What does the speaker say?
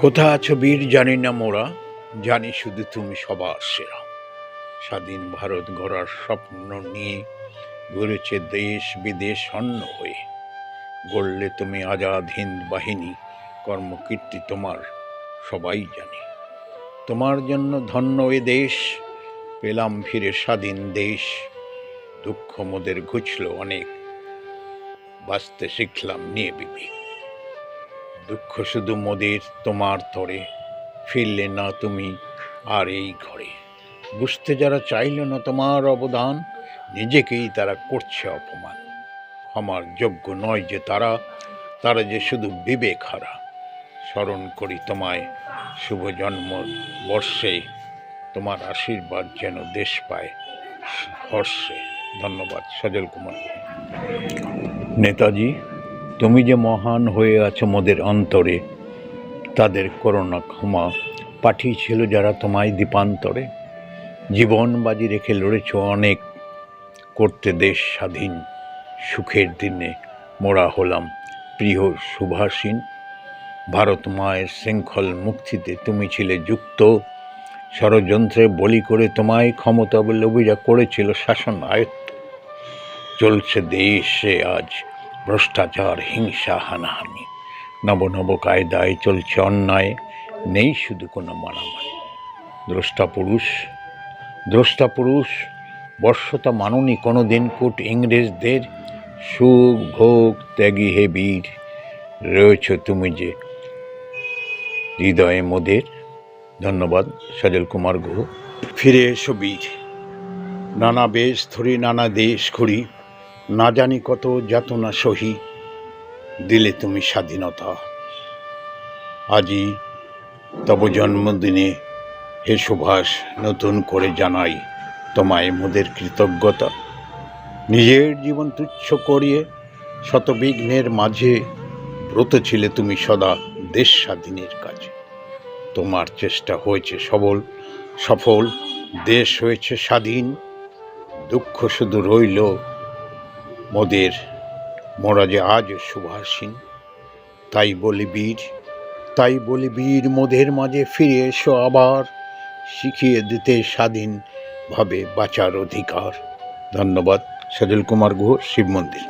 কোথা আছো বীর জানি না মোরা, জানি শুধু তুমি সবার সেরা। স্বাধীন ভারত গড়ার স্বপ্ন নিয়ে ঘুরেছে দেশ বিদেশ অন্য হয়ে। গড়লে তুমি আজাদ হিন্দ বাহিনী, কর্মকীর্তি তোমার সবাই জানে। তোমার জন্য ধন্য এ দেশ, পেলাম ফিরে স্বাধীন দেশ। দুঃখ মোদের ঘুচল অনেক, বাঁচতে শিখলাম নিয়ে বিবেক। দুঃখ শুধু মোদের তোমার তরে, ফিরলে না তুমি আর এই ঘরে। বুঝতে যারা চাইল না তোমার অবদান, নিজেকেই তারা করছে অপমান। ক্ষমার যোগ্য নয় যে তারা, তারা যে শুধু বিবেক হারা। স্মরণ করি তোমায় শুভ জন্ম বর্ষে, তোমার আশীর্বাদ যেন দেশ পায় হর্ষে। ধন্যবাদ। সজল কুমার। নেতাজি, তুমি যে মহান হয়ে আছো মোদের অন্তরে, তাদের করোনা ক্ষমা পাঠিয়েছিল যারা তোমায় দ্বীপান্তরে। জীবন বাজি রেখে লড়েছ অনেক, করতে দেশ স্বাধীন। সুখের দিনে মোরা হলাম প্রিয় সুভাষিন। ভারত মায়ের শৃঙ্খল মুক্তিতে তুমি ছিলে যুক্ত, ষড়যন্ত্রে বলি করে তোমায় ক্ষমতাবলম্বীরা করেছিল শাসন আয়ত্ত। চলছে দেশে আজ ভ্রষ্টাচার, হিংসা, হানাহানি। নব নব কায়দায় চলছে অন্যায়, নেই শুধু কোনো মানামানি। দ্রষ্টা পুরুষ বর্ষতা মাননি কোনো দিন কূট ইংরেজদের। সুখ ভোগ ত্যাগী হে বীর, রয়েছ তুমি যে হৃদয়ে মোদের। ধন্যবাদ। সজল কুমার গুহ। ফিরে এসো বীর, নানা বেশ ধরি নানা দেশ ঘুরি, না জানি কত যাতনা সহি। দিলে তুমি স্বাধীনতা, আজই তব জন্মদিনে হে সুভাষ, নতুন করে জানাই তোমায় মোদের কৃতজ্ঞতা। নিজের জীবন তুচ্ছ করিয়ে শতবিঘ্নের মাঝে ব্রত ছিলে তুমি সদা দেশ স্বাধীনের কাজে। তোমার চেষ্টা হয়েছে সফল, দেশ হয়েছে স্বাধীন। দুঃখ শুধু রইল মোদের, মোরা যে আজ সুভাষিন। তাই বলি বীর মোদের মাঝে ফিরে এসো আবার, শিখিয়ে দিতে স্বাধীনভাবে বাঁচার অধিকার। ধন্যবাদ। সজল কুমার গুহ, শিব মন্দির।